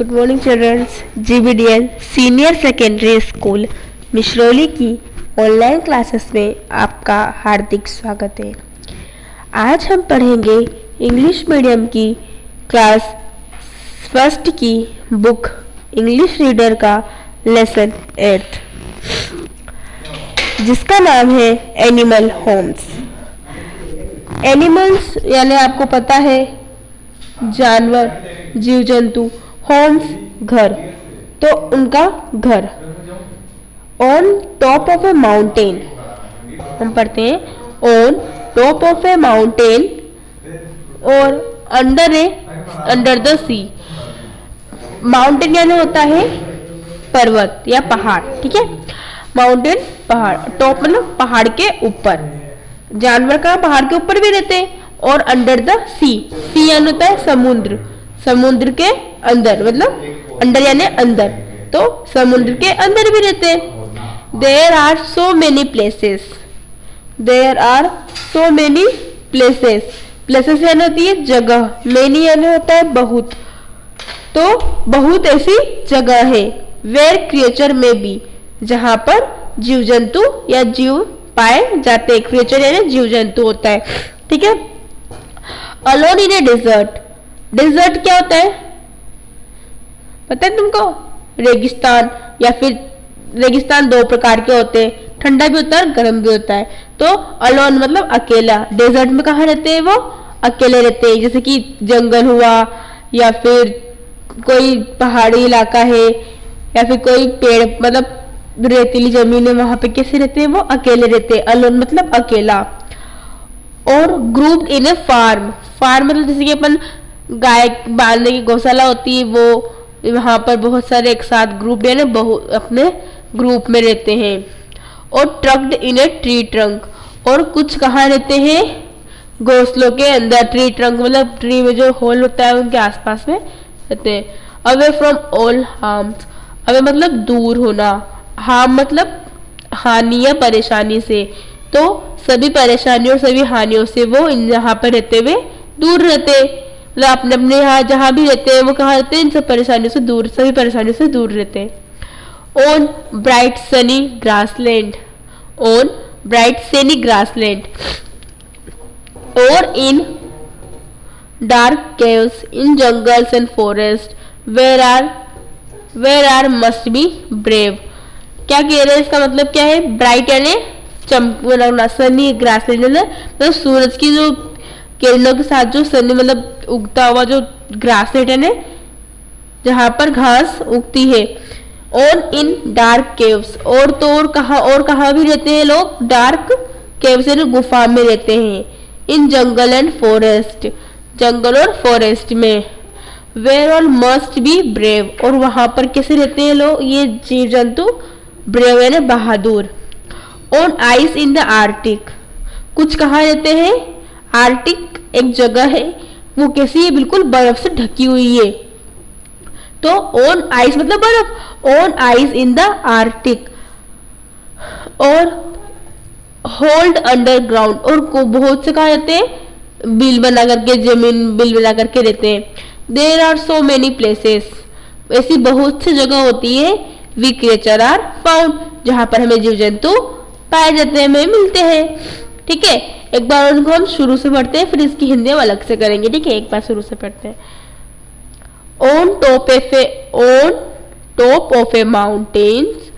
Good morning childrens. GBDL senior secondary school Mishrauli की online classes में आपका हार्दिक स्वागत है। आज हम पढ़ेंगे इंग्लिश मीडियम की क्लास फर्स्ट की बुक इंग्लिश रीडर का लेसन 8 जिसका नाम है एनिमल होम्स। एनिमल्स यानी आपको पता है जानवर, जीव जंतु, होम्स घर, तो उनका घर। On top of a mountain, हम पढ़ते हैं on top of a mountain और अंडर द सी। माउंटेन यानी होता है पर्वत या पहाड़, ठीक है। माउंटेन पहाड़, टॉप मतलब पहाड़ के ऊपर। जानवर का पहाड़ के ऊपर भी रहते हैं। और अंडर द सी, सी यानी होता है समुद्र, समुद्र के अंदर, मतलब अंडर यानी अंदर, तो समुद्र के अंदर भी रहते हैं। There are so many places, there are so many places. Places यानी होती है जगह, मेनी यानी होता है बहुत, तो बहुत ऐसी जगह है। वेयर क्रिएचर में बी, जहां पर जीव जंतु या जीव पाए जाते हैं। क्रिएचर यानी जीव जंतु होता है, ठीक है। Alone in a desert, desert क्या होता है पता है तुमको? रेगिस्तान, या फिर रेगिस्तान दो प्रकार के होते हैं, ठंडा भी होता है गर्म भी होता है। तो अलोन मतलब अकेला। डेजर्ट में कहाँ रहते हैं? वो अकेले रहते हैं। जैसे कि जंगल हुआ, या फिर कोई पहाड़ी इलाका है, या फिर कोई पेड़ मतलब रेतीली जमीन है, वहां पे कैसे रहते हैं? वो अकेले रहते हैं। अलोन मतलब अकेला। और group in a farm, farm मतलब जैसे कि अपन गाय बांधने की गौशाला होती है, वो वहां पर बहुत सारे एक साथ ग्रुप यानी बहुत अपने ग्रुप में रहते हैं। और ट्रक्ड इन ए ट्री ट्रंक, और कुछ कहाँ रहते हैं? घोंसलों के अंदर। ट्री ट्रंक मतलब ट्री में जो होल होता है उनके आसपास में रहते हैं। Away from all harms, away मतलब दूर होना, हार्म मतलब हानि या परेशानी से, तो सभी परेशानियों सभी हानियों से वो यहाँ पर रहते हुए दूर रहते, मतलब अपने अपने यहाँ जहाँ भी रहते हैं वो कहाँ रहते हैं? इन सब परेशानियों से दूर, सभी परेशानियों से दूर रहते हैं। On bright sunny grassland, on bright sunny grassland. और in dark caves in jungles and forest where are must be brave. क्या कह रहे हैं? इसका मतलब क्या है? ब्राइट यानी चमकना, सनी ग्रासलैंड मतलब सूरज की जो किरणों के साथ जो सनी मतलब उगता हुआ जो ग्रासलैंड है, जहां पर घास उगती है। ऑन इन डार्क केव्स, और तो और कहाँ भी रहते हैं लोग? डार्क केव्स यानी गुफा में रहते हैं। इन जंगल एंड फॉरेस्ट, जंगल और फॉरेस्ट में। Where all must be brave, और वहां पर कैसे रहते हैं लोग? ये जीव जंतु ब्रेव यानी बहादुर। On ice in the arctic, कुछ कहाँ रहते हैं? आर्टिक एक जगह है, वो कैसी है? बिल्कुल बर्फ से ढकी हुई है, तो ऑन आइस मतलब बर्फ। On ice in the arctic. और होल्ड अंडरग्राउंड, और बहुत से कहाँ रहते हैं? बिल बना करके, जमीन बिल बना करके रहते हैं। There are so many places, ऐसी बहुत सी जगह होती है। वी क्रिएचर आर फाउंड, जहां पर हमें जीव जंतु पाए जाते हैं, हमें मिलते हैं, ठीक है। एक बार उनको हम शुरू से पढ़ते हैं, फिर इसकी हिंदी हम अलग से करेंगे, ठीक है। एक बार शुरू से पढ़ते हैं। On top of a mountains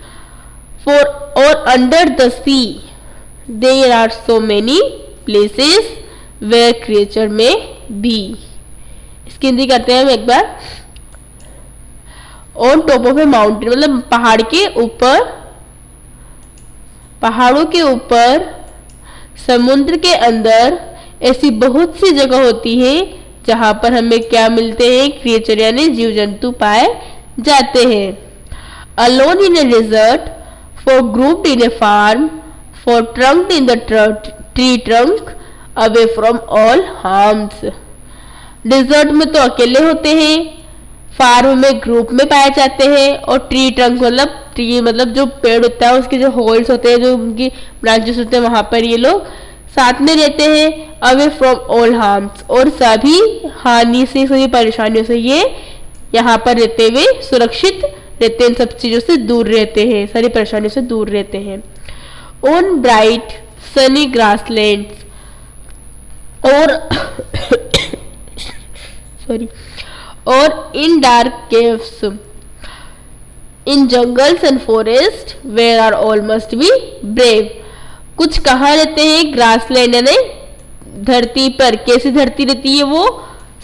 for or under the sea there are so many places where creature may be. इसकी हिंदी करते हैं हम एक बार। On top of a mountain मतलब पहाड़ के ऊपर, पहाड़ों के ऊपर, समुद्र के अंदर ऐसी बहुत सी जगह होती है जहां पर हमें क्या मिलते हैं? क्रिएचर यानी जीव जंतु पाए जाते हैं। Alone in a desert, for grouped in a farm, for trunked in the tree trunk, away from all harms. Desert में तो अकेले होते हैं, फार्म में ग्रुप में पाए जाते हैं, और ट्री ट्रंक मतलब ट्री मतलब जो पेड़ होता है उसके जो होल्स होते हैं, जो उनकी ब्रांचेस होते हैं, वहां पर ये लोग साथ में रहते हैं। अवे फ्रॉम ऑल हार्म्स, और सभी हानि से, सभी परेशानियों से ये यहाँ पर रहते हुए सुरक्षित रहते हैं, इन सब चीजों से दूर रहते हैं, सारी परेशानियों से दूर रहते हैं। ऑन ब्राइट सनी ग्रासलैंड्स और सॉरी और in dark caves in jungles and forest where are all must be brave. कुछ कहाँ रहते हैं? ग्रासलैंड यानी धरती पर। कैसी धरती रहती है वो?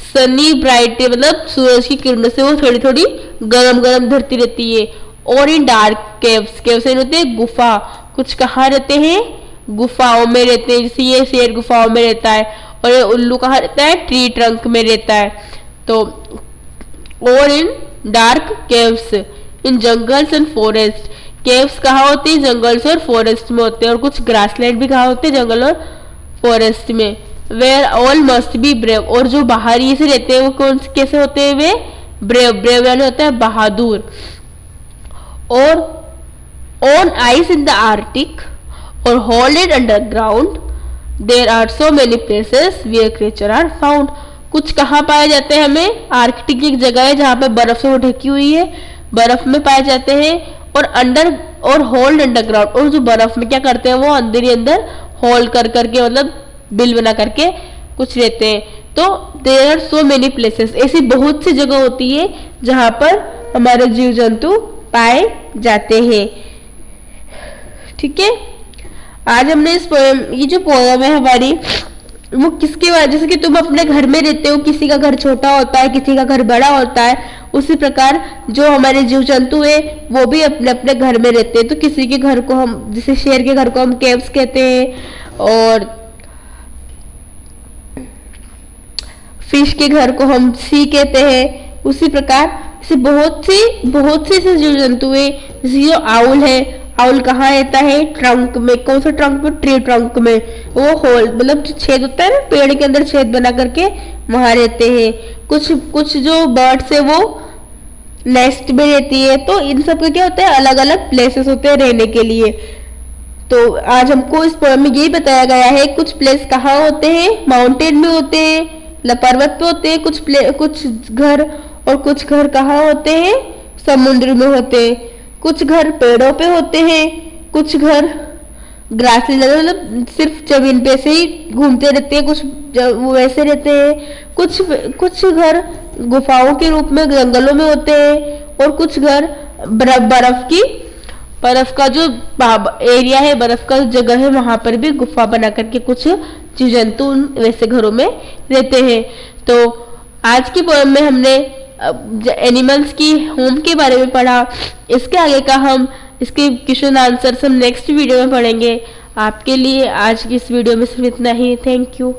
सनी ब्राइट, मतलब सूरज की किरणों से वो थोड़ी थोड़ी गरम गरम धरती रहती है। और इन डार्क केव्स, केव्स होते हैं गुफा। कुछ कहाँ रहते हैं? गुफाओं में रहते हैं। जैसे ये शेर गुफाओं में रहता है, और ये उल्लू कहाँ रहता है? ट्री ट्रंक में रहता है। तो और in dark caves in jungles and forest, caves कहाँ होती है? जंगल्स और फॉरेस्ट में होते हैं। और कुछ ग्रासलैंड भी कहाँ होते हैं? जंगल और फॉरेस्ट में। Where all must be brave, और जो बाहरी से रहते हैं वो कौन कैसे होते हैं? वे ब्रेव, ब्रेव यानी होता है बहादुर। और on ice in the arctic or holded underground there are so many places where creature are found. कुछ कहाँ पाए जाते हैं? हमें आर्कटिक की एक जगह है जहाँ पे बर्फ से वो ढकी हुई है, बर्फ में पाए जाते हैं। और अंडर और होल्ड अंडरग्राउंड, और जो बर्फ में क्या करते हैं वो अंदर ही अंदर होल्ड कर करके, मतलब बिल बना करके कुछ रहते हैं। तो there are so many places, ऐसी बहुत सी जगह होती है जहाँ पर हमारे जीव जंतु पाए जाते हैं। ठीक है, आज हमने इस पोएम, ये जो पोएम है हमारी, वो किसके वजह, जैसे कि तुम अपने घर में रहते हो, किसी का घर छोटा होता है, किसी का घर बड़ा होता है, उसी प्रकार जो हमारे जीव जंतु है वो भी अपने अपने घर में रहते हैं। तो किसी के घर को हम, जैसे शेर के घर को हम केव्स कहते हैं, और फिश के घर को हम सी कहते हैं। उसी प्रकार से बहुत से ऐसे जीव जंतु है। जैसे जो आउल है, आउल कहाँ रहता है? ट्रंक में। कौन सा ट्रंक में? ट्री ट्रंक में। वो होल, मतलब जो छेद होता है ना पेड़ के अंदर, छेद बना करके वहां रहते हैं। कुछ जो बर्ड्स है वो नेस्ट में रहती है। तो इन सब के क्या होता है? अलग अलग प्लेसेस होते हैं रहने के लिए। तो आज हमको इस पोएम में यही बताया गया है। कुछ प्लेस कहाँ होते हैं? माउंटेन में होते हैं, पर्वत पे होते हैं कुछ घर, और कुछ घर कहाँ होते हैं? समुद्र में होते हैं। कुछ घर पेड़ों पे होते हैं, कुछ घर ग्रासलैंड, मतलब सिर्फ जमीन पे से ही घूमते रहते हैं, कुछ वो वैसे रहते हैं। कुछ घर गुफाओं के रूप में जंगलों में होते हैं, और कुछ घर बर्फ का जो एरिया है, बर्फ का जगह है, वहां पर भी गुफा बना करके कुछ जीव जंतु वैसे घरों में रहते हैं। तो आज की पोएम में हमने एनिमल्स की होम के बारे में पढ़ा। इसके आगे का हम इसके क्वेश्चन आंसर हम नेक्स्ट वीडियो में पढ़ेंगे। आपके लिए आज की इस वीडियो में सिर्फ इतना ही। Thank you.